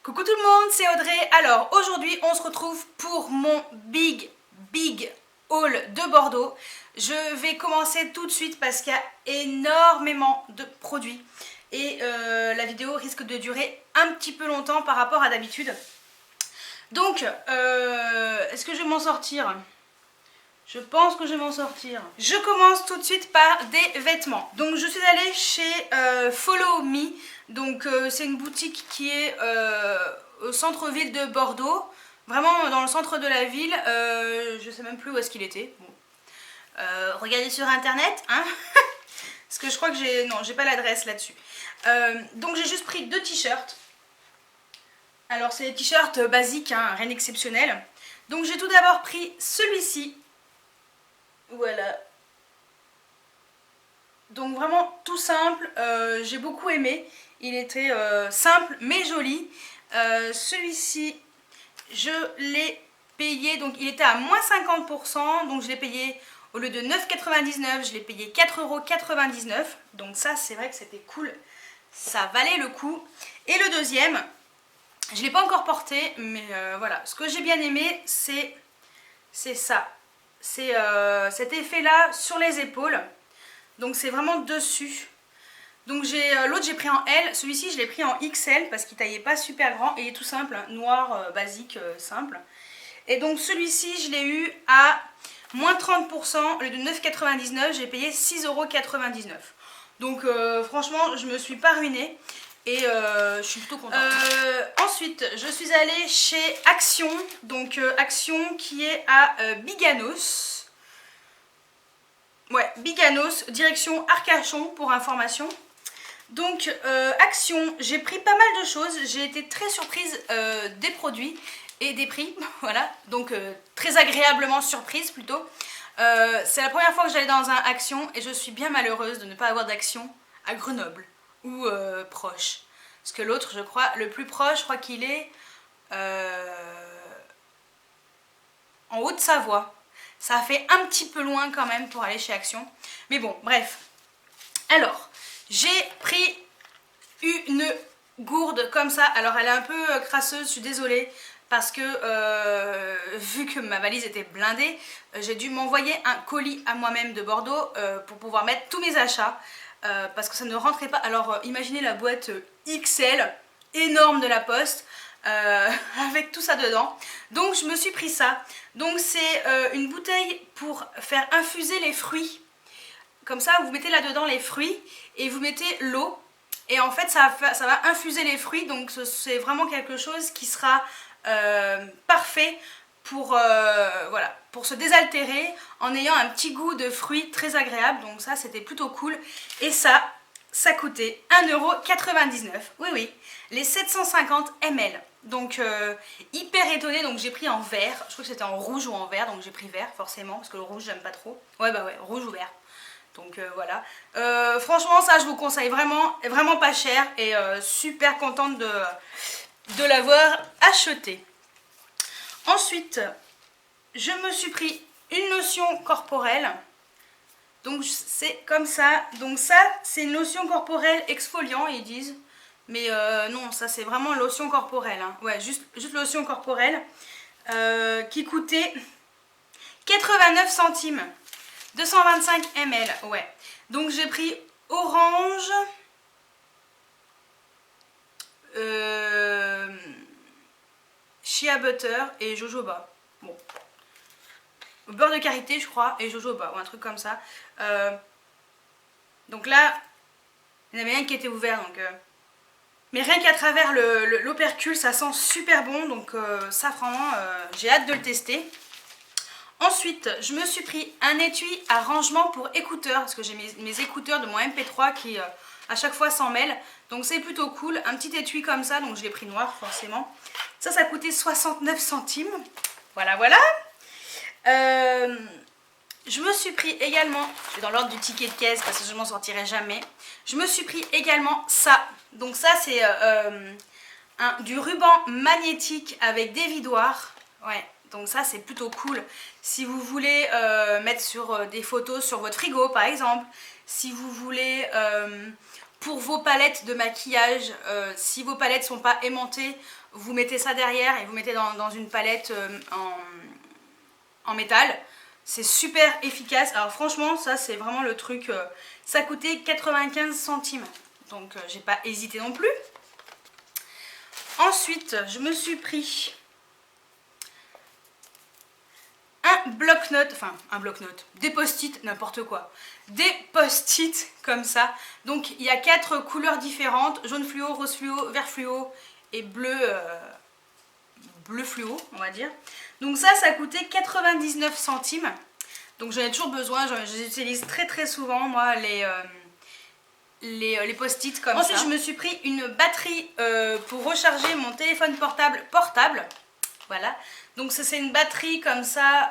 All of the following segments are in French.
Coucou tout le monde, c'est Audrey. Alors aujourd'hui on se retrouve pour mon big haul de Bordeaux. Je vais commencer tout de suite parce qu'il y a énormément de produits et la vidéo risque de durer un petit peu longtemps par rapport à d'habitude. Donc est-ce que je vais m'en sortir ? Je pense que je vais m'en sortir. Je commence tout de suite par des vêtements. Donc je suis allée chez Follow Me. Donc c'est une boutique qui est au centre-ville de Bordeaux. Vraiment dans le centre de la ville. Je sais même plus où est-ce qu'il était. Bon. Regardez sur internet, hein. Parce que je crois que j'ai... Non, j'ai pas l'adresse là-dessus. Donc j'ai juste pris 2 t-shirts. Alors c'est des t-shirts basiques, hein, rien d'exceptionnel. Donc j'ai tout d'abord pris celui-ci. Voilà. Donc vraiment tout simple, j'ai beaucoup aimé. Il était simple mais joli. Celui-ci, je l'ai payé, donc il était à moins 50%. Donc je l'ai payé au lieu de 9,99, je l'ai payé 4,99 €. Donc ça c'est vrai que c'était cool, ça valait le coup. Et le deuxième, je ne l'ai pas encore porté, mais voilà. Ce que j'ai bien aimé, c'est ça. C'est cet effet là sur les épaules, donc c'est vraiment dessus. Donc l'autre j'ai pris en L, celui-ci je l'ai pris en XL parce qu'il taillait pas super grand et il est tout simple, hein, noir, basique, simple. Et donc celui-ci je l'ai eu à moins 30%, au lieu de 9,99 j'ai payé 6,99 €. Donc franchement je me suis pas ruinée. Et je suis plutôt contente. Ensuite, je suis allée chez Action. Donc Action qui est à Biganos. Ouais, Biganos, direction Arcachon pour information. Donc Action, j'ai pris pas mal de choses. J'ai été très surprise des produits et des prix. Voilà, donc très agréablement surprise plutôt. C'est la première fois que j'allais dans un Action et je suis bien malheureuse de ne pas avoir d'Action à Grenoble ou proche. Parce que l'autre, je crois, le plus proche, je crois qu'il est en Haute-Savoie. Ça fait un petit peu loin quand même pour aller chez Action. Mais bon, bref. Alors, j'ai pris une gourde comme ça. Alors, elle est un peu crasseuse, je suis désolée. Parce que vu que ma valise était blindée, j'ai dû m'envoyer un colis à moi-même de Bordeaux pour pouvoir mettre tous mes achats. Parce que ça ne rentrait pas. Alors imaginez la boîte XL énorme de la Poste avec tout ça dedans. Donc je me suis pris ça. Donc c'est une bouteille pour faire infuser les fruits. Comme ça vous mettez là-dedans les fruits et vous mettez l'eau. Et en fait ça va infuser les fruits. Donc c'est vraiment quelque chose qui sera parfait pour, voilà, pour se désaltérer en ayant un petit goût de fruits très agréable. Donc ça c'était plutôt cool. Et ça coûtait 1,99 €. Oui oui, les 750 ml. Donc hyper étonnée, donc j'ai pris en vert. Je crois que c'était en rouge ou en vert, donc j'ai pris vert forcément parce que le rouge j'aime pas trop. Ouais bah ouais, rouge ou vert. Donc voilà. Franchement ça je vous conseille vraiment, vraiment pas cher et super contente de l'avoir acheté. Ensuite, je me suis pris une lotion corporelle. Donc c'est comme ça. Donc ça, c'est une lotion corporelle exfoliant, ils disent. Mais non, ça c'est vraiment lotion corporelle. Hein. Ouais, juste lotion corporelle. Qui coûtait 89 centimes. 225 ml. Ouais. Donc j'ai pris orange. Shea butter et jojoba. Bon. Beurre de karité je crois et jojoba ou un truc comme ça. Donc là, il y en avait un qui était ouvert donc. Mais rien qu'à travers l'opercule, ça sent super bon donc ça franchement j'ai hâte de le tester. Ensuite, je me suis pris un étui à rangement pour écouteurs parce que j'ai mes écouteurs de mon MP3 qui à chaque fois s'en mêlent. Donc c'est plutôt cool. Un petit étui comme ça, donc je l'ai pris noir forcément. Ça coûtait 69 centimes. Voilà, voilà. Je me suis pris également, je vais dans l'ordre du ticket de caisse parce que je m'en sortirai jamais. Je me suis pris également ça. Donc ça c'est du ruban magnétique avec des vidoirs. Ouais. Donc ça c'est plutôt cool si vous voulez mettre sur des photos sur votre frigo par exemple, si vous voulez pour vos palettes de maquillage. Si vos palettes sont pas aimantées, vous mettez ça derrière et vous mettez dans une palette en métal. C'est super efficace. Alors franchement, ça c'est vraiment le truc. Ça coûtait 95 centimes. Donc j'ai pas hésité non plus. Ensuite, je me suis pris un bloc-notes, enfin un bloc-notes, des post-it, n'importe quoi. Des post-it comme ça. Donc il y a 4 couleurs différentes, jaune fluo, rose fluo, vert fluo et bleu, bleu fluo, on va dire. Donc ça coûtait 99 centimes. Donc j'en ai toujours besoin, je les utilise très souvent, moi, les post-it comme ça. Ensuite, je me suis pris une batterie pour recharger mon téléphone portable. Voilà. Donc ça, c'est une batterie comme ça.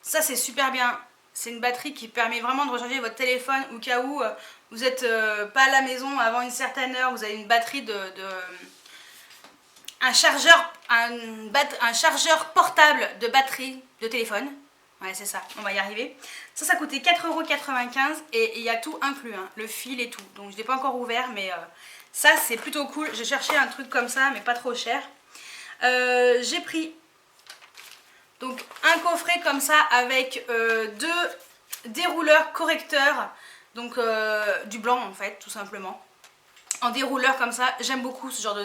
Ça, c'est super bien. C'est une batterie qui permet vraiment de recharger votre téléphone au cas où vous n'êtes pas à la maison avant une certaine heure. Vous avez une batterie un chargeur portable de batterie de téléphone. Ouais, c'est ça, on va y arriver. Ça coûtait 4,95 € et il y a tout inclus, hein, le fil et tout. Donc je ne l'ai pas encore ouvert, mais ça c'est plutôt cool. J'ai cherché un truc comme ça, mais pas trop cher. J'ai pris donc un coffret comme ça avec 2 dérouleurs correcteurs. Donc du blanc en fait, tout simplement. En dérouleur comme ça, j'aime beaucoup ce genre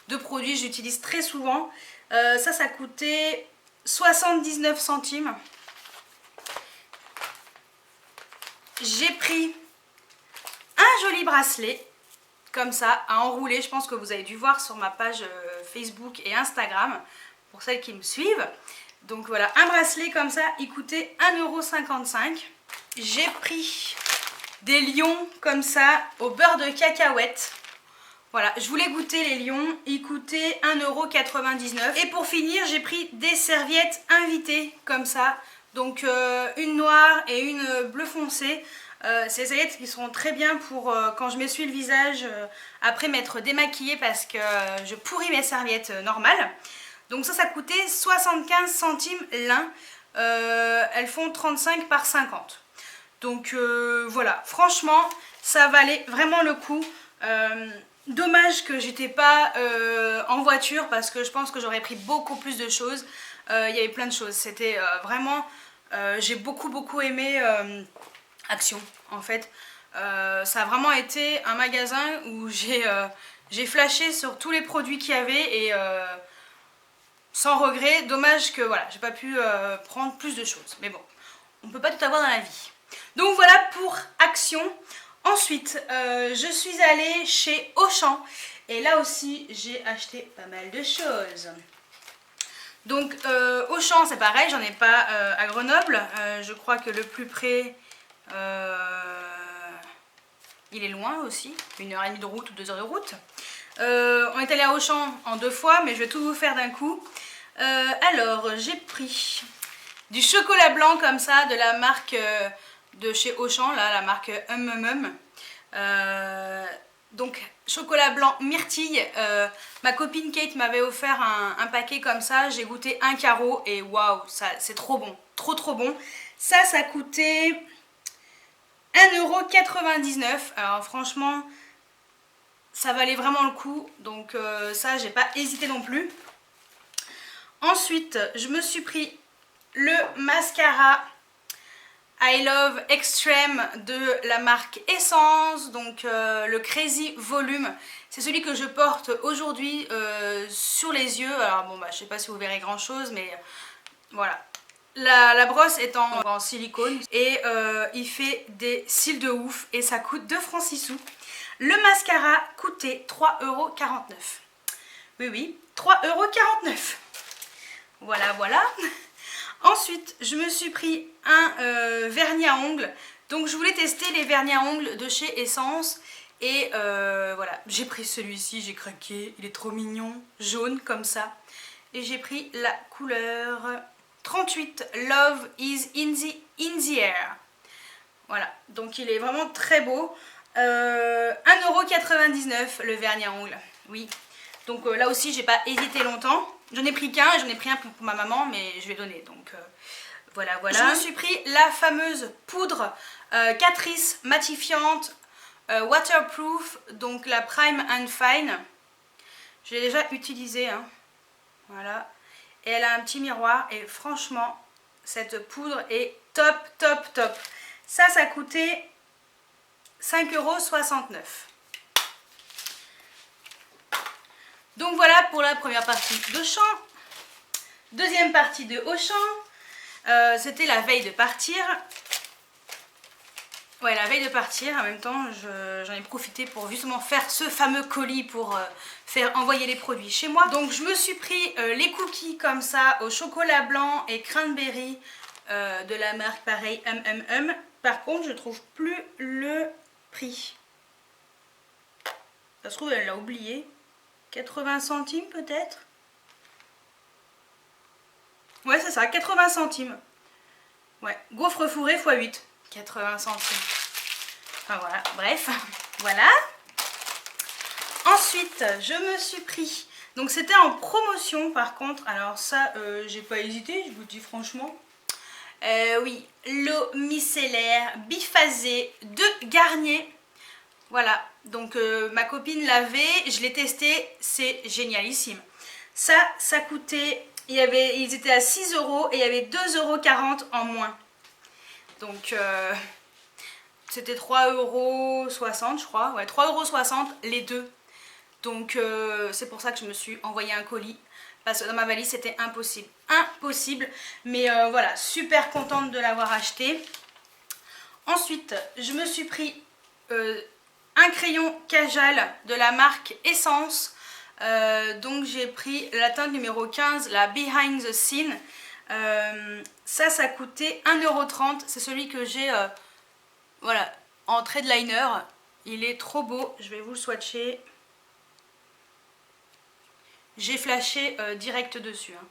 de produit, j'utilise très souvent. Ça coûtait 79 centimes. J'ai pris un joli bracelet, comme ça, à enrouler. Je pense que vous avez dû voir sur ma page Facebook et Instagram, pour celles qui me suivent. Donc voilà, un bracelet comme ça, il coûtait 1,55 €. J'ai pris des lions comme ça, au beurre de cacahuète. Voilà, je voulais goûter les lions, ils coûtaient 1,99 €. Et pour finir, j'ai pris des serviettes invitées comme ça. Donc une noire et une bleu foncé. Ces serviettes qui sont très bien pour quand je m'essuie le visage après m'être démaquillée parce que je pourris mes serviettes normales. Donc ça coûtait 75 centimes l'un. Elles font 35 par 50. Donc voilà, franchement, ça valait vraiment le coup. Dommage que j'étais pas en voiture parce que je pense que j'aurais pris beaucoup plus de choses. Il y avait plein de choses. C'était vraiment... j'ai beaucoup aimé Action en fait. Ça a vraiment été un magasin où j'ai flashé sur tous les produits qu'il y avait et sans regret. Dommage que voilà, j'ai pas pu prendre plus de choses. Mais bon, on peut pas tout avoir dans la vie. Donc voilà pour Action. Ensuite, je suis allée chez Auchan et là aussi j'ai acheté pas mal de choses. Donc Auchan c'est pareil, j'en ai pas à Grenoble. Je crois que le plus près, il est loin aussi, 1h30 de route ou 2 heures de route. On est allé à Auchan en 2 fois, mais je vais tout vous faire d'un coup. Alors j'ai pris du chocolat blanc comme ça de la marque de chez Auchan, là, la marque donc chocolat blanc myrtille. Ma copine Kate m'avait offert un paquet comme ça, j'ai goûté un carreau et waouh, c'est trop bon, trop bon. Ça coûtait 1,99 €. Alors franchement, ça valait vraiment le coup, donc ça j'ai pas hésité non plus. Ensuite, je me suis pris le mascara I Love Extreme de la marque Essence, donc le Crazy Volume. C'est celui que je porte aujourd'hui sur les yeux. Alors bon, bah, je sais pas si vous verrez grand chose, mais voilà. La brosse est en silicone et il fait des cils de ouf et ça coûte 2 francs 6 sous. Le mascara coûtait 3,49 €. Oui, 3,49 €. Voilà. Ensuite, je me suis pris un vernis à ongles. Donc, je voulais tester les vernis à ongles de chez Essence. Et voilà, j'ai pris celui-ci, j'ai craqué. Il est trop mignon, jaune comme ça. Et j'ai pris la couleur 38, Love is in the air. Voilà, donc il est vraiment très beau. 1,99 € le vernis à ongles. Oui, donc là aussi, j'ai pas hésité longtemps. J'en ai pris qu'un et j'en ai pris un pour ma maman, mais je vais donner. Donc voilà. Je me suis pris la fameuse poudre Catrice matifiante waterproof, donc la Prime and Fine. Je l'ai déjà utilisée, hein. Voilà. Et elle a un petit miroir et franchement, cette poudre est top, top, top. Ça coûtait 5,69 €. Donc voilà pour la première partie d'Auchan. Deuxième partie de Auchan, c'était la veille de partir. Ouais, la veille de partir, en même temps, j'en ai profité pour justement faire ce fameux colis pour faire envoyer les produits chez moi. Donc je me suis pris les cookies comme ça au chocolat blanc et cranberry de la marque pareil Par contre, je trouve plus le prix. Ça se trouve, elle l'a oublié. 80 centimes peut-être? Ouais, c'est ça, 80 centimes. Ouais, gaufre fourré x 8. 80 centimes. Enfin voilà, bref, voilà. Ensuite, je me suis pris, donc c'était en promotion par contre, alors ça, j'ai pas hésité, je vous dis franchement. Oui, l'eau micellaire biphasée de Garnier. Voilà, donc ma copine l'avait, je l'ai testé, c'est génialissime. Ça coûtait, ils étaient à 6 € et il y avait 2,40 € en moins. Donc c'était 3,60 € je crois, ouais 3,60 € les deux. Donc c'est pour ça que je me suis envoyé un colis. Parce que dans ma valise c'était impossible. Impossible. Mais voilà, super contente de l'avoir acheté. Ensuite, je me suis pris un crayon Kajal de la marque Essence. Donc j'ai pris la teinte numéro 15, la Behind the Scene. Ça coûtait 1,30 €. C'est celui que j'ai voilà, en trait de liner. Il est trop beau. Je vais vous le swatcher. J'ai flashé direct dessus. Hein.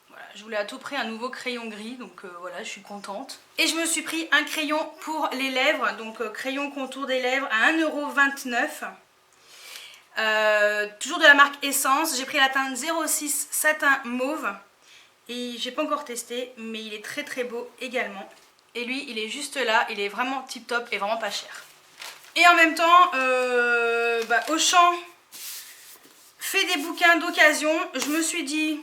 Voilà, je voulais à tout prix un nouveau crayon gris, donc voilà, je suis contente. Et je me suis pris un crayon pour les lèvres, donc crayon contour des lèvres à 1,29 €. Toujours de la marque Essence. J'ai pris la teinte 06 satin mauve. Et j'ai pas encore testé, mais il est très très beau également. Et lui, il est juste là, il est vraiment tip top et vraiment pas cher. Et en même temps, Auchan fait des bouquins d'occasion. Je me suis dit,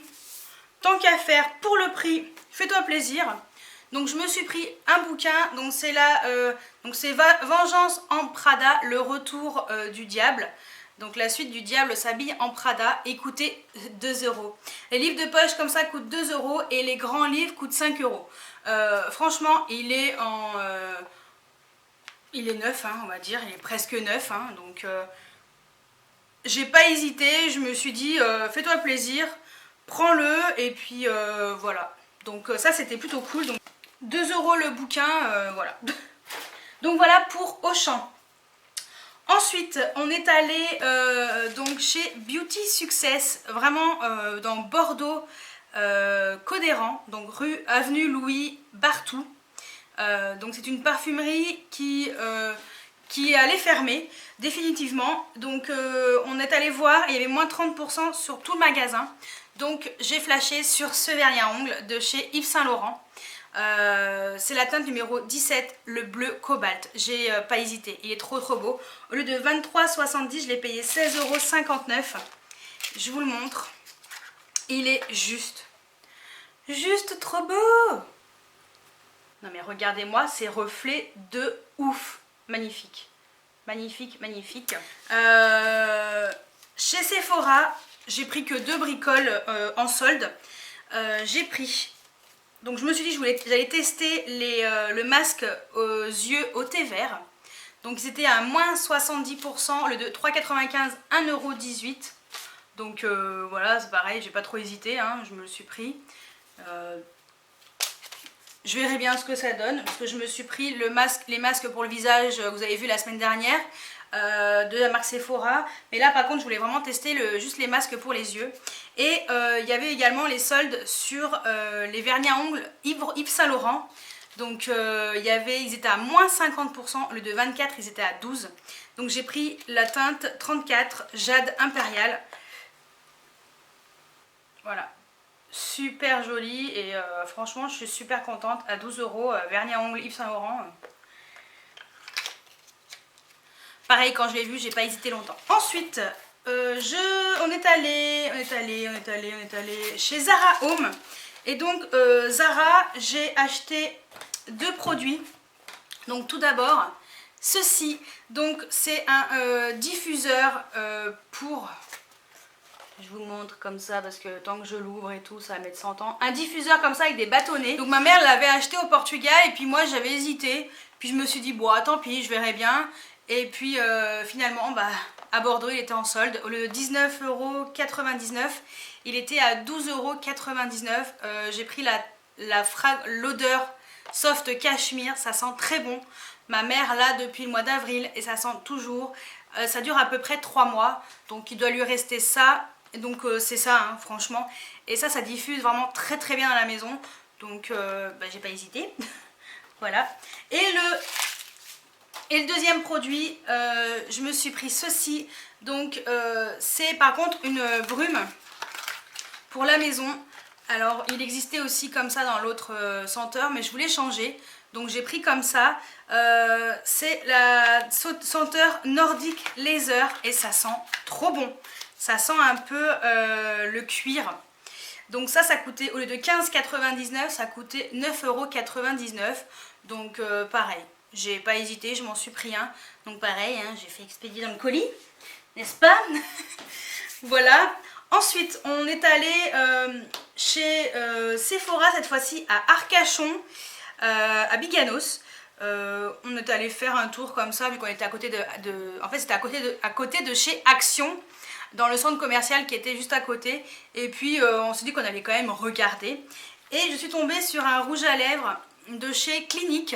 tant qu'à faire, pour le prix, fais-toi plaisir. Donc je me suis pris un bouquin, donc c'est Vengeance en Prada, le retour du diable. Donc la suite du diable s'habille en Prada et coûtait 2 €. Les livres de poche comme ça coûtent 2 € et les grands livres coûtent 5 €. Franchement, il est neuf, hein, on va dire, il est presque neuf. Hein, donc j'ai pas hésité, je me suis dit fais-toi plaisir, prends-le et puis voilà. Donc ça c'était plutôt cool. Donc 2 € le bouquin, voilà. Donc voilà pour Auchan. Ensuite, on est allé donc chez Beauty Success, vraiment dans Bordeaux, Codéran, donc avenue Louis Barthou. Donc c'est une parfumerie qui allait fermer définitivement. Donc on est allé voir, il y avait moins 30% sur tout le magasin. Donc j'ai flashé sur ce vernis à ongles de chez Yves Saint Laurent. C'est la teinte numéro 17, le bleu cobalt. J'ai pas hésité, il est trop beau. Au lieu de 23,70 €, je l'ai payé 16,59 €. Je vous le montre. Il est juste trop beau. Non mais regardez-moi ces reflets de ouf. Magnifique. Magnifique, magnifique. Chez Sephora, j'ai pris que 2 bricoles en solde. J'ai pris... Donc je me suis dit que j'allais tester le masque aux yeux au thé vert. Donc ils étaient à moins 70%, le de 3,95 €, 1,18 €. Donc voilà, c'est pareil, j'ai pas trop hésité, hein, je me le suis pris. Je verrai bien ce que ça donne, parce que je me suis pris les masques pour le visage que vous avez vu la semaine dernière. De la marque Sephora, mais là par contre je voulais vraiment tester juste les masques pour les yeux. Et il y avait également les soldes sur les vernis à ongles Yves Saint Laurent. Donc ils étaient à moins 50%, le de 24 ils étaient à 12. Donc j'ai pris la teinte 34 Jade Impérial. Voilà, super joli et franchement je suis super contente. À 12 € vernis à ongles Yves Saint Laurent. pareil, quand je l'ai vu, j'ai pas hésité longtemps. Ensuite, on est allé chez Zara Home. Et donc, Zara, j'ai acheté 2 produits. Donc, tout d'abord, ceci. Donc, c'est un diffuseur pour... Je vous montre comme ça parce que tant que je l'ouvre et tout, ça va mettre 100 ans. Un diffuseur comme ça avec des bâtonnets. Donc ma mère l'avait acheté au Portugal et puis moi j'avais hésité. Puis je me suis dit, bon, tant pis, je verrai bien. Et puis finalement, bah, à Bordeaux, il était en solde. Au lieu de 19,99 €, il était à 12,99 €. J'ai pris l'odeur soft cachemire, ça sent très bon. Ma mère l'a depuis le mois d'avril et ça sent toujours. Ça dure à peu près 3 mois, donc il doit lui rester ça. Donc c'est ça, hein, franchement. Et ça diffuse vraiment très très bien dans la maison. Donc bah, j'ai pas hésité. Voilà. Et le deuxième produit, je me suis pris ceci. Donc c'est par contre une brume pour la maison. Alors il existait aussi comme ça dans l'autre senteur, mais je voulais changer. Donc j'ai pris comme ça. C'est la senteur Nordic Laser et ça sent trop bon. Ça sent un peu le cuir. Donc ça coûtait, au lieu de 15,99 €, ça coûtait 9,99 €. Donc pareil, j'ai pas hésité, je m'en suis pris un. Donc pareil, hein, j'ai fait expédier dans le colis, n'est-ce pas? Voilà. Ensuite, on est allé chez Sephora cette fois-ci à Arcachon, à Biganos. On est allé faire un tour comme ça vu qu'on était à côté en fait c'était à côté de chez Action, dans le centre commercial qui était juste à côté. Et puis on s'est dit qu'on allait quand même regarder. Et je suis tombée sur un rouge à lèvres de chez Clinique.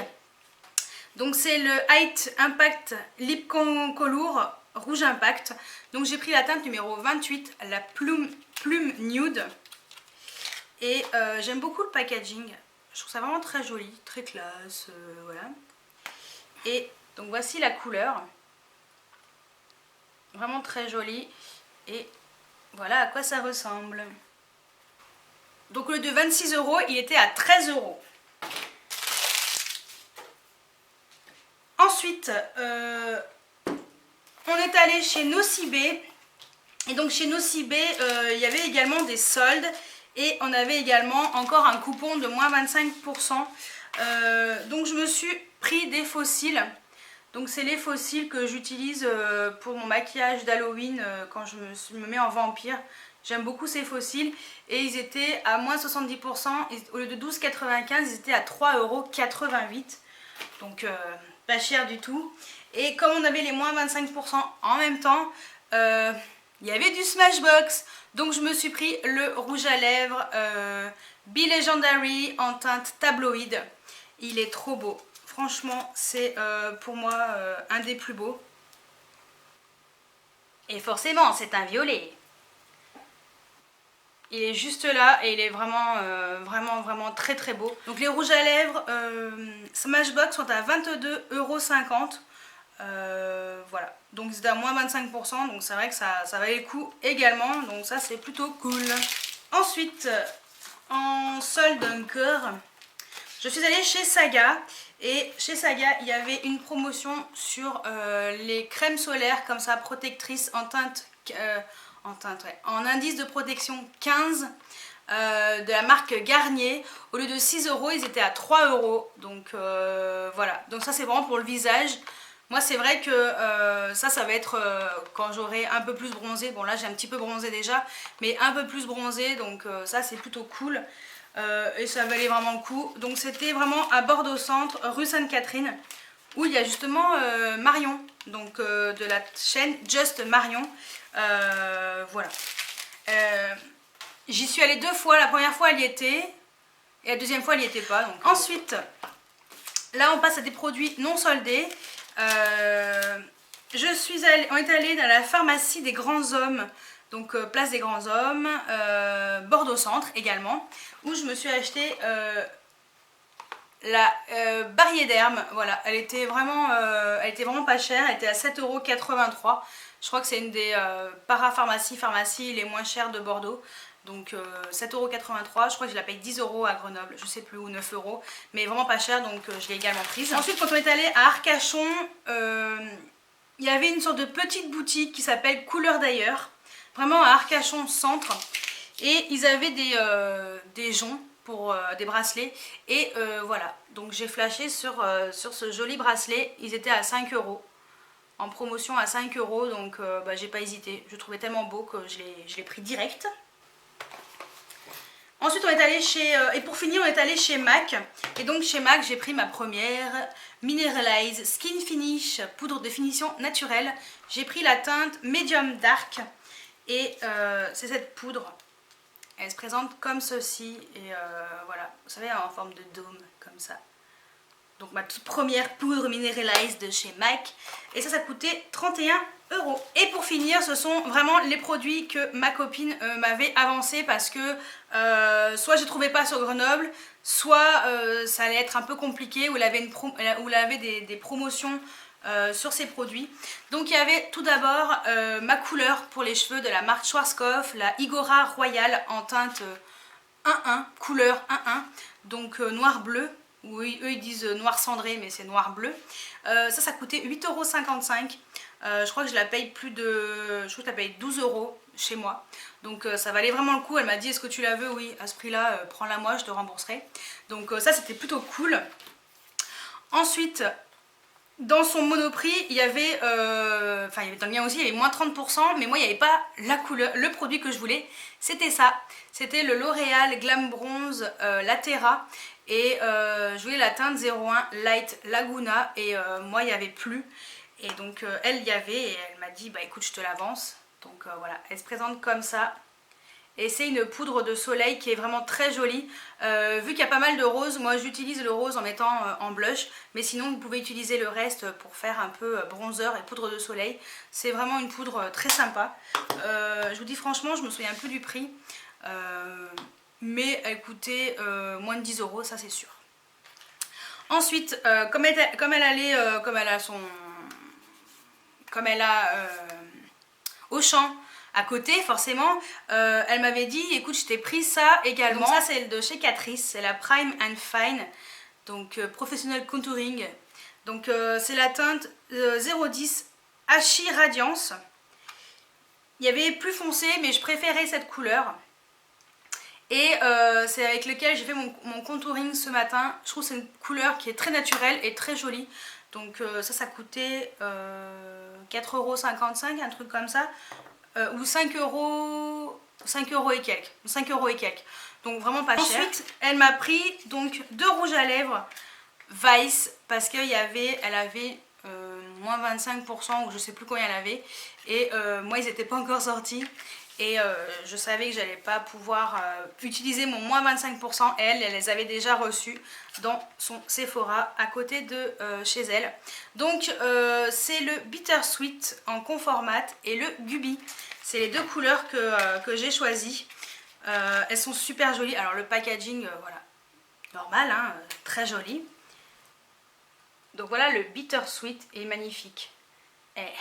Donc c'est le Height Impact Lip Color Rouge Impact. Donc j'ai pris la teinte numéro 28, la plume nude. Et j'aime beaucoup le packaging. Je trouve ça vraiment très joli, très classe, voilà. Et donc voici la couleur. Vraiment très jolie. Et voilà à quoi ça ressemble. Donc au lieu de 26 €, il était à 13 €. Ensuite, on est allé chez Nocibé. Et donc chez Nocibé, il y avait également des soldes. Et on avait également encore un coupon de moins 25%. Donc je me suis pris des fossiles. Donc c'est les fossiles que j'utilise pour mon maquillage d'Halloween quand je me mets en vampire. J'aime beaucoup ces fossiles. Et ils étaient à moins 70%. Au lieu de 12,95 €, ils étaient à 3,88 €. Donc pas cher du tout. Et comme on avait les moins 25% en même temps, il y avait du Smashbox. Donc je me suis pris le rouge à lèvres Be Legendary en teinte tabloïd. Il est trop beau. Franchement, c'est pour moi un des plus beaux. Et forcément, c'est un violet. Il est juste là et il est vraiment, vraiment très très beau. Donc les rouges à lèvres Smashbox sont à 22,50 €. Voilà. Donc c'était à moins 25%. Donc c'est vrai que ça valait le coup également. Donc ça c'est plutôt cool. Ensuite, en solde encore, je suis allée chez Saga. Et chez Saga, il y avait une promotion sur les crèmes solaires comme ça, protectrices en teinte... en indice de protection 15 de la marque Garnier. Au lieu de 6 €, ils étaient à 3 €. Donc voilà. Donc ça c'est vraiment pour le visage. Moi c'est vrai que ça va être quand j'aurai un peu plus bronzé. Bon là j'ai un petit peu bronzé déjà, mais un peu plus bronzé. Donc ça c'est plutôt cool. Et ça valait vraiment le coup. Donc c'était vraiment à Bordeaux Centre, rue Sainte-Catherine, où il y a justement Marion, donc de la chaîne Just Marion. Voilà. J'y suis allée 2 fois. La première fois elle y était et la deuxième fois elle n'y était pas. Donc. Ensuite, là on passe à des produits non soldés. On est allé dans la pharmacie des grands hommes. Donc place des grands hommes, Bordeaux Centre également, où je me suis acheté la Bariéderme. Voilà, elle était vraiment pas chère, elle était à 7,83 €. Je crois que c'est une des parapharmacies les moins chères de Bordeaux. Donc 7,83 €, je crois que je la paye 10 € à Grenoble, je sais plus, ou 9 €, mais vraiment pas cher, donc je l'ai également prise. Ensuite, quand on est allé à Arcachon, il y avait une sorte de petite boutique qui s'appelle Couleur d'ailleurs, vraiment à Arcachon centre. Et ils avaient des joncs pour des bracelets. Et voilà, donc j'ai flashé sur ce joli bracelet. Ils étaient à 5 €. En promotion à 5 €, donc bah, j'ai pas hésité. Je le trouvais tellement beau que je l'ai pris direct. Ensuite on est allé chez, et pour finir on est allé chez MAC. Et donc chez MAC j'ai pris ma première Mineralize Skin Finish poudre de finition naturelle. J'ai pris la teinte Medium Dark. Et c'est cette poudre. Elle se présente comme ceci. Et voilà, vous savez en forme de dôme comme ça. Donc ma toute première poudre Mineralize de chez MAC. Et ça coûtait 31 €. Et pour finir, ce sont vraiment les produits que ma copine m'avait avancé parce que soit je ne trouvais pas sur Grenoble, soit ça allait être un peu compliqué, ou elle avait des promotions sur ces produits. Donc il y avait tout d'abord ma couleur pour les cheveux de la marque Schwarzkopf, la Igora Royal en teinte 1-1, couleur 1-1, donc noir-bleu. Oui, eux ils disent noir cendré, mais c'est noir-bleu. Ça coûtait 8,55 €. Je crois que je la paye je crois que je la paye 12 € chez moi. Donc ça valait vraiment le coup. Elle m'a dit est-ce que tu la veux? Oui, à ce prix-là, prends-la moi, je te rembourserai. Donc ça c'était plutôt cool. Ensuite, dans son Monoprix, il y avait, enfin dans le mien aussi, il y avait moins 30%, mais moi il n'y avait pas la couleur, le produit que je voulais. C'était ça. C'était le L'Oréal Glam Bronze Latera. Et je voulais la teinte 01 Light Laguna et moi il n'y avait plus. Et donc elle y avait et elle m'a dit bah écoute je te l'avance. Donc voilà, elle se présente comme ça. Et c'est une poudre de soleil qui est vraiment très jolie. Vu qu'il y a pas mal de rose, moi j'utilise le rose en mettant en blush. Mais sinon vous pouvez utiliser le reste pour faire un peu bronzer et poudre de soleil. C'est vraiment une poudre très sympa. Je vous dis franchement, je me souviens plus du prix. Mais elle coûtait moins de 10 €, ça c'est sûr. Ensuite, comme elle a Auchan à côté, forcément, elle m'avait dit écoute je t'ai pris ça également. Donc ça c'est de chez Catrice, c'est la Prime and Fine, donc Professional Contouring. Donc c'est la teinte 010 Hachi Radiance. Il y avait plus foncé mais je préférais cette couleur. Et c'est avec lequel j'ai fait mon contouring ce matin. Je trouve que c'est une couleur qui est très naturelle et très jolie. Donc ça coûtait 4,55 €, un truc comme ça. Ou 5 € et quelques. 5 € et quelques. Donc vraiment pas cher. Ensuite, elle m'a pris donc 2 rouges à lèvres Vice parce qu'elle avait moins 25% ou je sais plus combien elle avait. Et moi ils n'étaient pas encore sortis. Et je savais que j'allais pas pouvoir utiliser mon moins 25%. Elle les avait déjà reçus dans son Sephora à côté de chez elle. Donc c'est le Bittersweet en Conformat et le Gubi. C'est les deux couleurs que j'ai choisies. Elles sont super jolies. Alors le packaging, voilà, normal, hein, très joli. Donc voilà, le Bittersweet est magnifique. Et...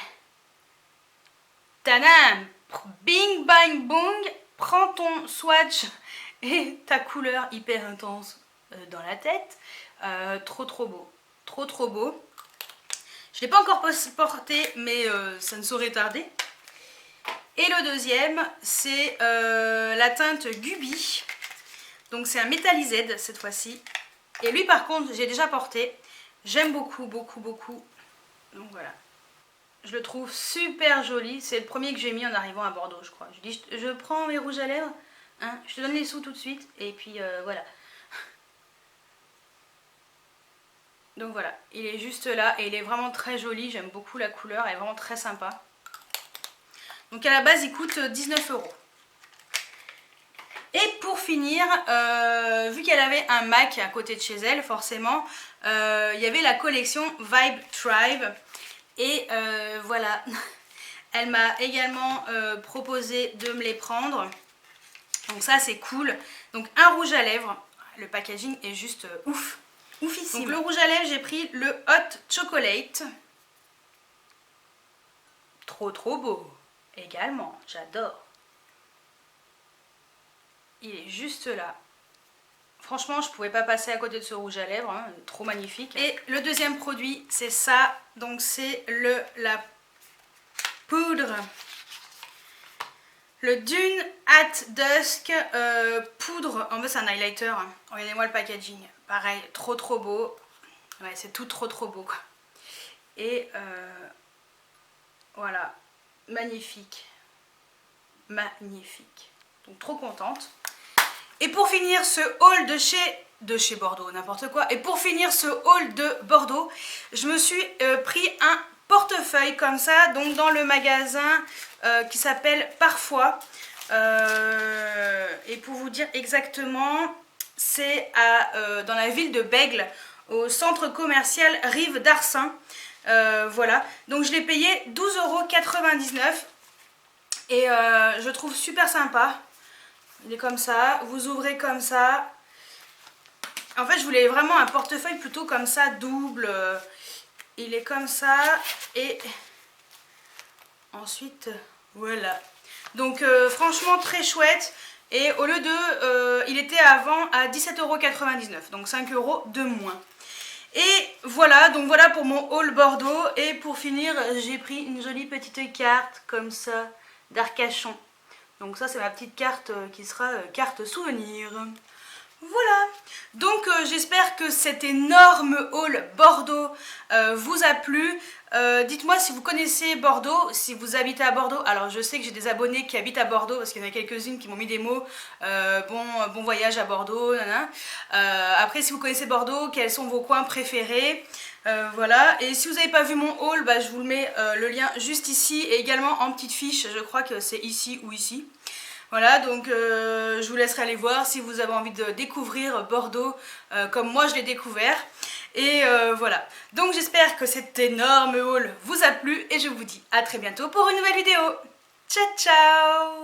Tadam! Bing bang bong, prends ton swatch et ta couleur hyper intense dans la tête. Trop beau, trop beau. Je ne l'ai pas encore porté mais ça ne saurait tarder. Et le deuxième c'est la teinte Gubi. Donc c'est un métallisé cette fois-ci. Et lui par contre j'ai déjà porté. J'aime beaucoup. Donc voilà. Je le trouve super joli. C'est le premier que j'ai mis en arrivant à Bordeaux, je crois. Je dis, je prends mes rouges à lèvres, hein, je te donne les sous tout de suite. Et puis voilà. Donc voilà, il est juste là et il est vraiment très joli. J'aime beaucoup la couleur, elle est vraiment très sympa. Donc à la base, il coûte 19 €. Et pour finir, vu qu'elle avait un MAC à côté de chez elle, forcément, il y avait la collection Vibe Tribe. Et voilà, elle m'a également proposé de me les prendre. Donc ça c'est cool. Donc un rouge à lèvres, le packaging est juste oufissime. Donc le rouge à lèvres j'ai pris le Hot Chocolate. Trop beau également, j'adore. Il est juste là. Franchement, je pouvais pas passer à côté de ce rouge à lèvres, hein, trop magnifique. Et le deuxième produit, c'est ça. Donc c'est la poudre. Le Dune at Dusk poudre. En fait, c'est un highlighter. Hein. Regardez-moi le packaging. Pareil, trop beau. Ouais, c'est tout trop beau, quoi. Et voilà. Magnifique. Magnifique. Donc, trop contente. Et pour finir ce haul de chez Bordeaux, n'importe quoi. Et pour finir ce haul de Bordeaux, je me suis pris un portefeuille comme ça, donc dans le magasin qui s'appelle Parfois. Et pour vous dire exactement, c'est dans la ville de Bègles, au centre commercial Rive d'Arcin. Voilà, donc je l'ai payé 12,99 € et je trouve super sympa. Il est comme ça, vous ouvrez comme ça. En fait, je voulais vraiment un portefeuille plutôt comme ça, double. Il est comme ça et ensuite, voilà. Donc, franchement, très chouette. Et au lieu de... il était avant à 17,99 €, donc 5 € de moins. Et voilà, donc voilà pour mon haul Bordeaux. Et pour finir, j'ai pris une jolie petite carte comme ça d'Arcachon. Donc ça, c'est ma petite carte qui sera carte souvenir. Voilà, donc j'espère que cet énorme haul Bordeaux vous a plu. Dites-moi si vous connaissez Bordeaux, si vous habitez à Bordeaux. Alors je sais que j'ai des abonnés qui habitent à Bordeaux parce qu'il y en a quelques-unes qui m'ont mis des mots bon voyage à Bordeaux, après si vous connaissez Bordeaux, quels sont vos coins préférés, voilà. Et si vous n'avez pas vu mon haul, bah, je vous le mets le lien juste ici et également en petite fiche, je crois que c'est ici ou ici. Voilà, donc je vous laisserai aller voir si vous avez envie de découvrir Bordeaux comme moi je l'ai découvert. Et voilà, donc j'espère que cet énorme haul vous a plu et je vous dis à très bientôt pour une nouvelle vidéo. Ciao ciao!